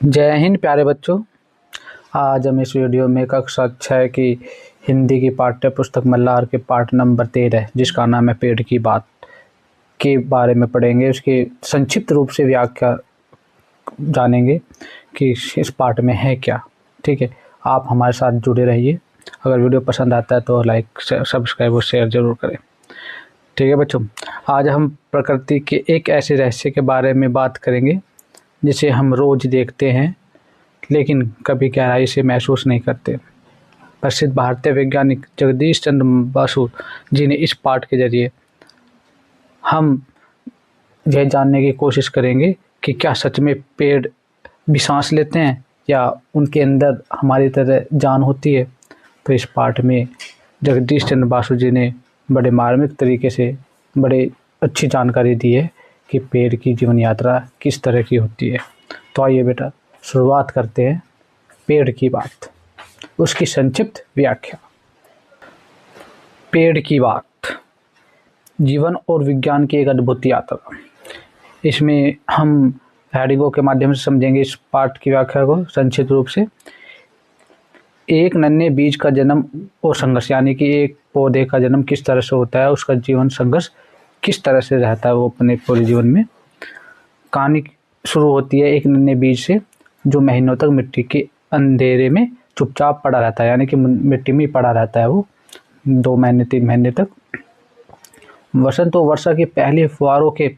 जय हिंद प्यारे बच्चों। आज हम इस वीडियो में कक्षा 6 की हिंदी की पाठ्य पुस्तक मल्हार के पाठ नंबर 13 जिसका नाम है पेड़ की बात के बारे में पढ़ेंगे। उसकी संक्षिप्त रूप से व्याख्या जानेंगे कि इस पाठ में है क्या। ठीक है, आप हमारे साथ जुड़े रहिए। अगर वीडियो पसंद आता है तो लाइक सब्सक्राइब और शेयर ज़रूर करें। ठीक है बच्चों, आज हम प्रकृति के एक ऐसे रहस्य के बारे में बात करेंगे जिसे हम रोज़ देखते हैं लेकिन कभी गहराई से महसूस नहीं करते। प्रसिद्ध भारतीय वैज्ञानिक जगदीश चंद्र बसु जी ने इस पाठ के जरिए हम यह जानने की कोशिश करेंगे कि क्या सच में पेड़ भी सांस लेते हैं या उनके अंदर हमारी तरह जान होती है। तो इस पाठ में जगदीश चंद्र बसु जी ने बड़े मार्मिक तरीके से बड़े अच्छी जानकारी दी है कि पेड़ की जीवन यात्रा किस तरह की होती है। तो आइए बेटा शुरुआत करते हैं पेड़ की बात, उसकी संक्षिप्त व्याख्या। पेड़ की बात जीवन और विज्ञान की एक अद्भुत यात्रा। इसमें हम हेडिंगों के माध्यम से समझेंगे इस पाठ की व्याख्या को संक्षिप्त रूप से। एक नन्हे बीज का जन्म और संघर्ष, यानी कि एक पौधे का जन्म किस तरह से होता है, उसका जीवन संघर्ष किस तरह से रहता है वो अपने पूरे जीवन में। कहानी शुरू होती है एक नन्हे बीज से जो महीनों तक मिट्टी के अंधेरे में चुपचाप पड़ा रहता है, यानी कि मिट्टी में पड़ा रहता है वो 2 महीने 3 महीने तक। वसंत और वर्षा की पहली फुहारों के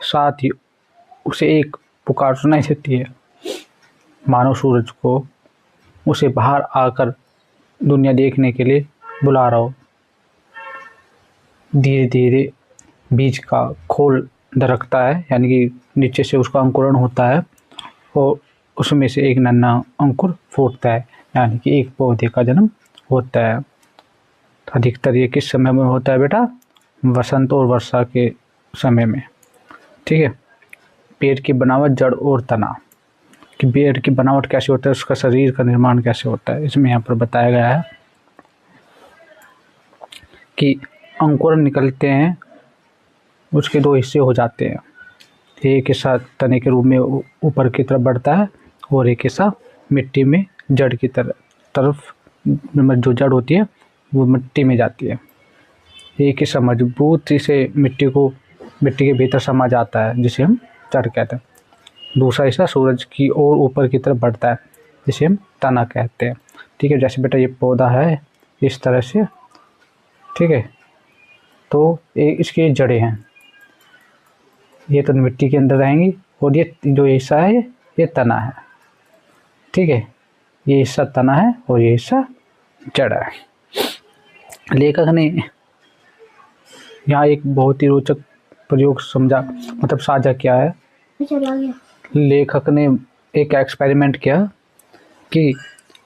साथ ही उसे एक पुकार सुनाई देती है, मानो सूरज को उसे बाहर आकर दुनिया देखने के लिए बुला रहा हो। धीरे धीरे बीज का खोल दरकता है, यानी कि नीचे से उसका अंकुरण होता है और उसमें से एक नन्हा अंकुर फूटता है, यानी कि एक पौधे का जन्म होता है। अधिकतर ये किस समय में होता है बेटा? वसंत और वर्षा के समय में। ठीक है, पेड़ की बनावट, जड़ और तना कि पेड़ की बनावट कैसे होता है, उसका शरीर का निर्माण कैसे होता है, इसमें यहाँ पर बताया गया है कि अंकुरण निकलते हैं, उसके 2 हिस्से हो जाते हैं। एक हिस्सा तने के रूप में ऊपर की तरफ बढ़ता है और एक हिस्सा मिट्टी में जड़ की तरफ जो जड़ होती है वो मिट्टी में जाती है। एक हिस्सा मजबूती से मिट्टी के भीतर समा जाता है जिसे हम जड़ कहते हैं। दूसरा हिस्सा सूरज की ओर ऊपर की तरफ बढ़ता है जिसे हम तना कहते हैं। ठीक है, जैसे बेटा ये पौधा है इस तरह से। ठीक है, तो इसकी जड़ें हैं, ये तो मिट्टी के अंदर रहेंगी और ये जो हिस्सा है ये तना है। ठीक है, ये हिस्सा तना है और ये हिस्सा जड़ है। लेखक ने यहाँ एक बहुत ही रोचक प्रयोग साझा किया है। लेखक ने एक एक्सपेरिमेंट किया कि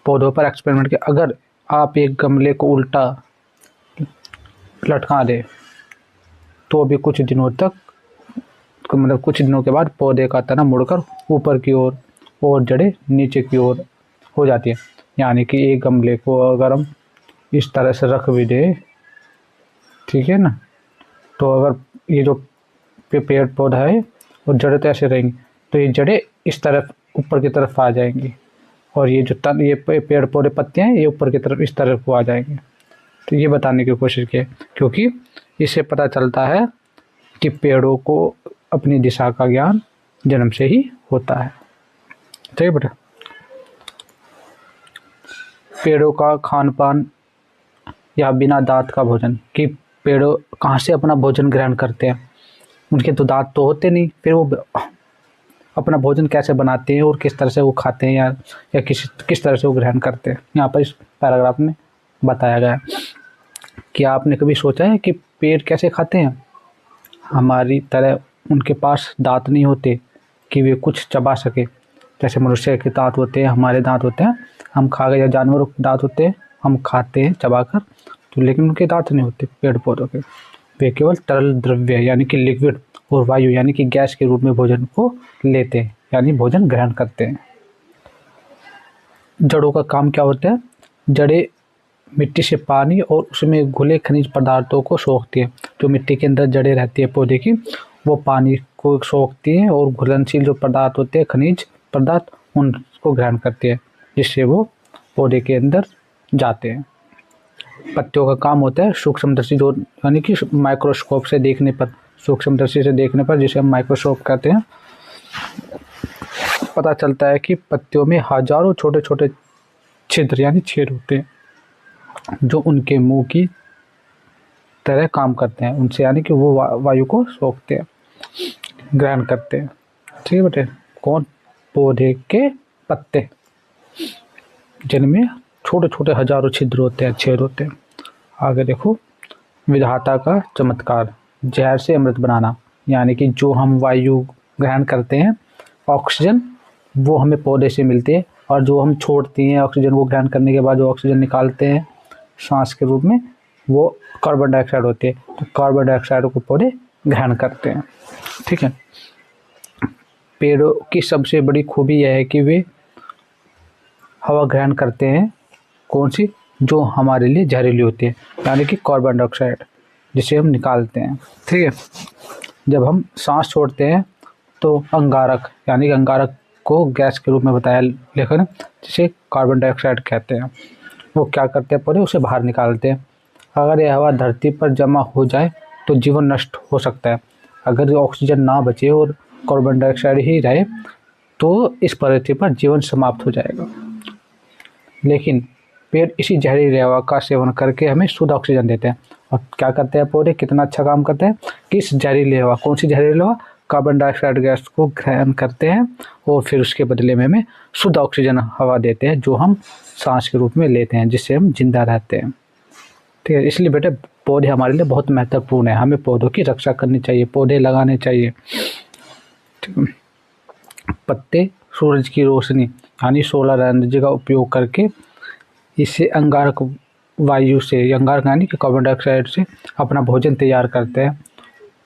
पौधों पर एक्सपेरिमेंट किया। अगर आप एक गमले को उल्टा लटका दे तो अभी कुछ दिनों के बाद पौधे का तना मुड़कर ऊपर की ओर और जड़ें नीचे की ओर हो जाती है। यानी कि एक गमले को अगर हम इस तरह से रख भी दें, ठीक है ना, तो अगर ये जो पेड़ पौधा है और जड़ें तो ऐसे रहेंगी, तो ये जड़ें इस तरफ ऊपर की तरफ आ जाएंगी और ये जो ये पेड़ पौधे पत्तियाँ हैं ये ऊपर की तरफ इस तरफ को आ जाएंगे। तो ये बताने की कोशिश की, क्योंकि इससे पता चलता है कि पेड़ों को अपनी दिशा का ज्ञान जन्म से ही होता है। ठीक है बेटा, पेड़ों का खान पान या बिना दांत का भोजन, कि पेड़ों कहाँ से अपना भोजन ग्रहण करते हैं। उनके तो दांत तो होते नहीं, फिर वो अपना भोजन कैसे बनाते हैं और किस तरह से वो खाते हैं या किस तरह से वो ग्रहण करते हैं, यहाँ पर इस पैराग्राफ में बताया गया है। कि आपने कभी सोचा है कि पेड़ कैसे खाते हैं? हमारी तरह उनके पास दांत नहीं होते कि वे कुछ चबा सके। जैसे मनुष्य के दांत होते हैं, हमारे दांत होते हैं, हम खा गए, या जानवरों के दांत होते हैं, हम खाते हैं चबाकर, तो लेकिन उनके दांत नहीं होते पेड़ पौधों के। वे केवल तरल द्रव्य यानी कि लिक्विड और वायु यानी कि गैस के रूप में भोजन को लेते हैं, यानी भोजन ग्रहण करते हैं। जड़ों का काम क्या होता है? जड़ें मिट्टी से पानी और उसमें घुले खनिज पदार्थों को सोखती है। जो मिट्टी के अंदर जड़ें रहती है पौधे की, वो पानी को सोखती हैं और घुलनशील जो पदार्थ होते हैं, खनिज पदार्थ, उनको ग्रहण करती है, जिससे वो पौधे के अंदर जाते हैं। पत्तियों का काम होता है सूक्ष्मदर्शी, जो यानी कि माइक्रोस्कोप से देखने पर, सूक्ष्मदर्शी से देखने पर, जिसे हम माइक्रोस्कोप कहते हैं, पता चलता है कि पत्तियों में हजारों छोटे छोटे छिद्र यानी छेद होते हैं, जो उनके मुंह की तरह काम करते हैं उनसे, यानी कि वो वायु को सोखते हैं, ग्रहण करते हैं। ठीक है बेटे, कौन? पौधे के पत्ते, जिनमें छोटे छोटे हजारों छिद्र होते हैं, छेद होते हैं। आगे देखो, विधाता का चमत्कार, जहर से अमृत बनाना, यानी कि जो हम वायु ग्रहण करते हैं, ऑक्सीजन, वो हमें पौधे से मिलती है, और जो हम छोड़ते हैं ऑक्सीजन को ग्रहण करने के बाद जो ऑक्सीजन निकालते हैं सांस के रूप में, वो कार्बन डाइऑक्साइड होती है। तो कार्बन डाइऑक्साइड को पौधे ग्रहण करते हैं। ठीक है, पेड़ों की सबसे बड़ी खूबी यह है कि वे हवा ग्रहण करते हैं, कौन सी? जो हमारे लिए जहरीली होती है, यानी कि कार्बन डाइऑक्साइड, जिसे हम निकालते हैं। ठीक है, जब हम सांस छोड़ते हैं तो अंगारक, यानी कि अंगारक को गैस के रूप में बताया लेखन, जिसे कार्बन डाइऑक्साइड कहते हैं, वो क्या करते हैं पौधे? उसे बाहर निकालते हैं। अगर यह हवा धरती पर जमा हो जाए तो जीवन नष्ट हो सकता है। अगर ऑक्सीजन ना बचे और कार्बन डाइऑक्साइड ही रहे तो इस पृथ्वी पर जीवन समाप्त हो जाएगा। लेकिन पेड़ इसी जहरीली हवा का सेवन करके हमें शुद्ध ऑक्सीजन देते हैं। और क्या करते हैं पौधे? कितना अच्छा काम करते हैं कि इस जहरीली हवा, कौन सी जहरीली हवा? कार्बन डाइऑक्साइड गैस को ग्रहण करते हैं और फिर उसके बदले में हमें शुद्ध ऑक्सीजन हवा देते हैं, जो हम सांस के रूप में लेते हैं, जिससे हम जिंदा रहते हैं। ठीक है, इसलिए बेटे पौधे हमारे लिए बहुत महत्वपूर्ण है, हमें पौधों की रक्षा करनी चाहिए, पौधे लगाने चाहिए। पत्ते सूरज की रोशनी यानी सोलर एनर्जी का उपयोग करके इससे अंगारक वायु से, अंगारक यानी कि कार्बन डाइऑक्साइड से अपना भोजन तैयार करते हैं,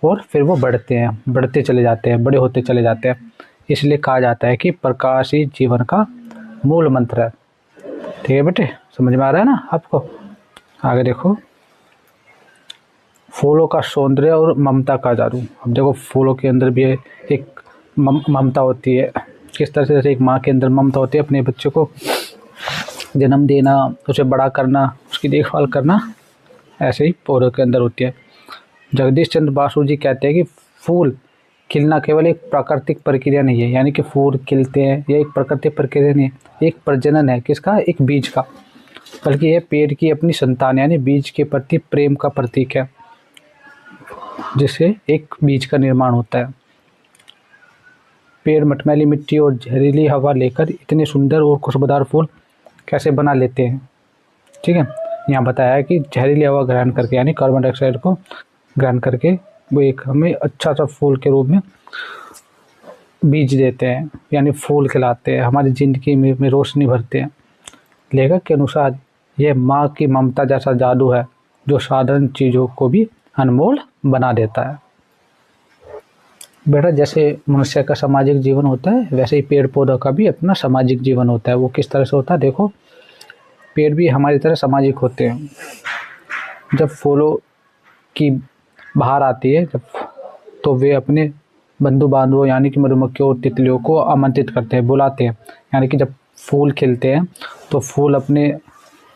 और फिर वो बढ़ते चले जाते हैं, बड़े होते चले जाते हैं। इसलिए कहा जाता है कि प्रकाश ही जीवन का मूल मंत्र है। ठीक है बेटे, समझ में आ रहा है ना आपको? आगे देखो, फूलों का सौंदर्य और ममता का जादू। अब देखो, फूलों के अंदर भी एक ममता होती है। किस तरह से? जैसे एक माँ के अंदर ममता होती है अपने बच्चे को जन्म देना, उसे बड़ा करना, उसकी देखभाल करना, ऐसे ही पौधों के अंदर होती है। जगदीश चंद्र बासु जी कहते हैं कि फूल खिलना केवल एक प्राकृतिक प्रक्रिया नहीं है, यानी कि फूल खिलते हैं ये एक प्राकृतिक प्रक्रिया नहीं है, एक प्रजनन है। किसका? एक बीज का, बल्कि यह पेड़ की अपनी संतान यानी बीज के प्रति प्रेम का प्रतीक है, जिससे एक बीज का निर्माण होता है। पेड़ मटमैली मिट्टी और जहरीली हवा लेकर इतने सुंदर और खुशबूदार फूल कैसे बना लेते हैं? ठीक है, यहाँ बताया है कि जहरीली हवा ग्रहण करके, यानी कार्बन डाइऑक्साइड को ग्रहण करके, वो एक हमें अच्छा सा फूल के रूप में बीज देते हैं, यानी फूल खिलाते हैं, हमारी ज़िंदगी में रोशनी भरते हैं। लेखक के अनुसार यह माँ की ममता जैसा जादू है, जो साधारण चीज़ों को भी अनमोल बना देता है। बेटा, जैसे मनुष्य का सामाजिक जीवन होता है, वैसे ही पेड़ पौधों का भी अपना सामाजिक जीवन होता है। वो किस तरह से होता है? देखो, पेड़ भी हमारी तरह सामाजिक होते हैं। जब फूलों की बहार आती है तो वे अपने बंधु बांधवों यानी कि मधुमक्खियों और तितलियों को आमंत्रित करते हैं, बुलाते हैं। यानी कि जब फूल खिलते हैं तो फूल अपने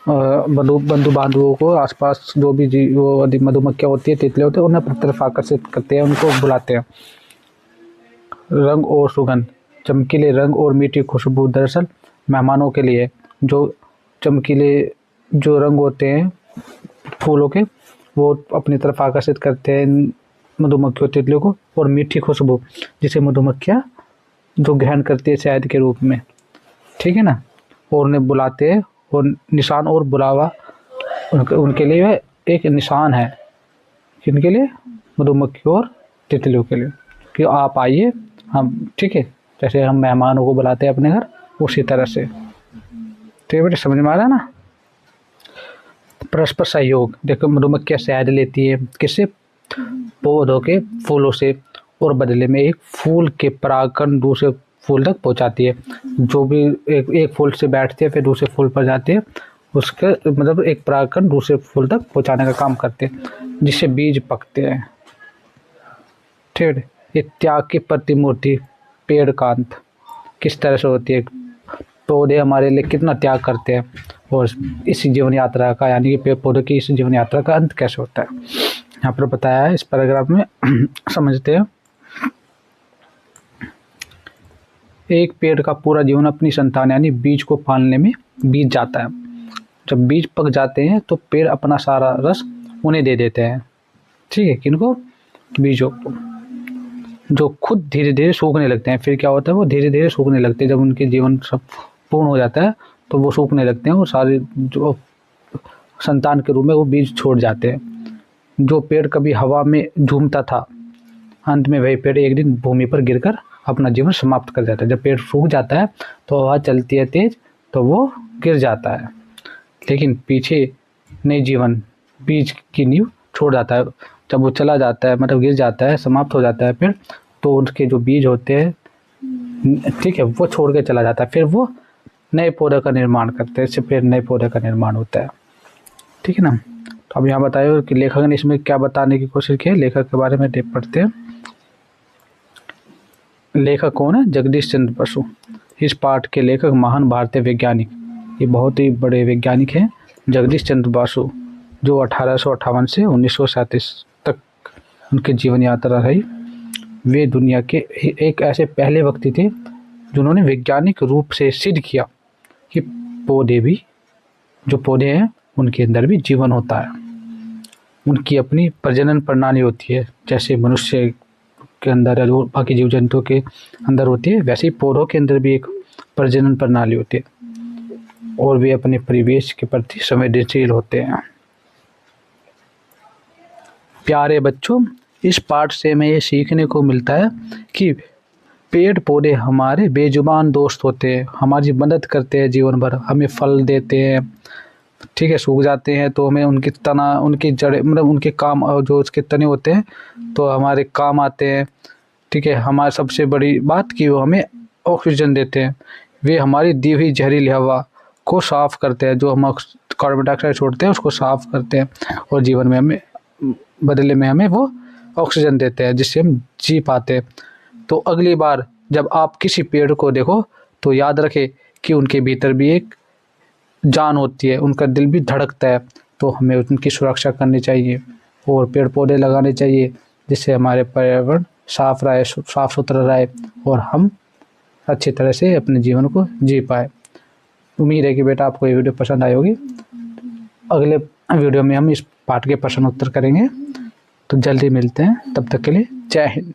बंधु बांधवों को, आसपास जो भी वो मधुमक्खियाँ होती है, तितलियाँ होती है, उन्हें अपनी तरफ आकर्षित करते हैं, उनको बुलाते हैं। रंग और सुगंध, चमकीले रंग और मीठी खुशबू दरअसल मेहमानों के लिए, जो चमकीले जो रंग होते हैं फूलों के, वो अपनी तरफ आकर्षित करते हैं मधुमक्खियों तितलियों को, और मीठी खुशबू जिसे मधुमक्खियाँ जो ग्रहण करती है शहद के रूप में। ठीक है ना, और उन्हें बुलाते हैं, और निशान और बुलावा उनके लिए एक निशान है। किनके लिए? मधुमक्खियों और तितलियों के लिए, कि आप आइए, हम, ठीक है, जैसे हम मेहमानों को बुलाते हैं अपने घर, उसी तरह से। ठीक है बेटे, समझ में आ रहा है ना? परस्पर सहयोग, देखो मधुमक्खियाँ शहद लेती है किससे? पौधों के फूलों से, और बदले में एक फूल के परागकण दूसरे फूल तक पहुंचाती है। जो भी एक फूल से बैठती है फिर दूसरे फूल पर जाती है, उसके मतलब एक परागकण दूसरे फूल तक पहुंचाने का काम करते हैं, जिससे बीज पकते हैं। ठीक है, ये त्याग की प्रतिमूर्ति पेड़ कांत किस तरह से होती है? पौधे हमारे लिए कितना त्याग करते हैं और इस जीवन यात्रा का यानी कि पेड़ पौधे की इस जीवन यात्रा का अंत कैसे होता है, यहाँ पर बताया है इस पैराग्राफ में। समझते हैं। एक पेड़ का पूरा जीवन अपनी संतान यानी बीज को पालने में बीत जाता है। जब बीज पक जाते हैं तो पेड़ अपना सारा रस उन्हें दे देते हैं। ठीक है, किनको? बीजों को, जो खुद धीरे धीरे सूखने लगते हैं। फिर क्या होता है, वो धीरे धीरे सूखने लगते हैं। जब उनके जीवन सब पूर्ण हो जाता है तो वो सूखने लगते हैं और सारे जो संतान के रूप में वो बीज छोड़ जाते हैं। जो पेड़ कभी हवा में झूमता था, अंत में वही पेड़ एक दिन भूमि पर गिरकर अपना जीवन समाप्त कर जाता है। जब पेड़ सूख जाता है तो हवा चलती है तेज तो वो गिर जाता है, लेकिन पीछे नई जीवन बीज की नींव छोड़ जाता है। जब वो चला जाता है, मतलब गिर जाता है, समाप्त हो जाता है पेड़, तो उसके जो बीज होते हैं, ठीक है, वो छोड़ के चला जाता है। फिर वो नए पौधे का निर्माण करते हैं, इससे फिर नए पौधे का निर्माण होता है। ठीक है ना। तो अब यहाँ बताइए कि लेखक ने इसमें क्या बताने की कोशिश की है। लेखक के बारे में पढ़ते हैं। लेखक कौन है? जगदीश चंद्र बसु। इस पाठ के लेखक महान भारतीय वैज्ञानिक, ये बहुत ही बड़े वैज्ञानिक हैं, जगदीश चंद्र बसु, जो 1858 से 1937 तक उनकी जीवन यात्रा रही। वे दुनिया के एक ऐसे पहले व्यक्ति थे जिन्होंने वैज्ञानिक रूप से सिद्ध किया कि पौधे भी, जो पौधे हैं उनके अंदर भी जीवन होता है। उनकी अपनी प्रजनन प्रणाली होती है, जैसे मनुष्य के अंदर या जो बाकी जीव जंतुओं के अंदर होती है, वैसे ही पौधों के अंदर भी एक प्रजनन प्रणाली होती है और वे अपने परिवेश के प्रति संवेदनशील होते हैं। प्यारे बच्चों, इस पाठ से हमें ये सीखने को मिलता है कि पेड़ पौधे हमारे बेजुबान दोस्त होते हैं, हमारी मदद करते हैं जीवन भर, हमें फल देते हैं। ठीक है, सूख जाते हैं तो हमें उनकी तना, उनकी जड़ें, मतलब उनके काम, जो उसके तने होते हैं तो हमारे काम आते हैं। ठीक है, हमारी सबसे बड़ी बात कि वो हमें ऑक्सीजन देते हैं। वे हमारी दी हुई जहरीली हवा को साफ़ करते हैं, जो हम कार्बन डाइऑक्साइड छोड़ते हैं उसको साफ़ करते हैं और जीवन में हमें बदले में हमें वो ऑक्सीजन देते हैं, जिससे हम जी पाते हैं। तो अगली बार जब आप किसी पेड़ को देखो तो याद रखें कि उनके भीतर भी एक जान होती है, उनका दिल भी धड़कता है। तो हमें उनकी सुरक्षा करनी चाहिए और पेड़ पौधे लगाने चाहिए, जिससे हमारे पर्यावरण साफ रहे, साफ सुथरा रहे और हम अच्छी तरह से अपने जीवन को जी पाए। उम्मीद है कि बेटा आपको ये वीडियो पसंद आई होगी। अगले वीडियो में हम इस पाठ के प्रश्न उत्तर करेंगे। तो जल्दी मिलते हैं, तब तक के लिए जय हिंद।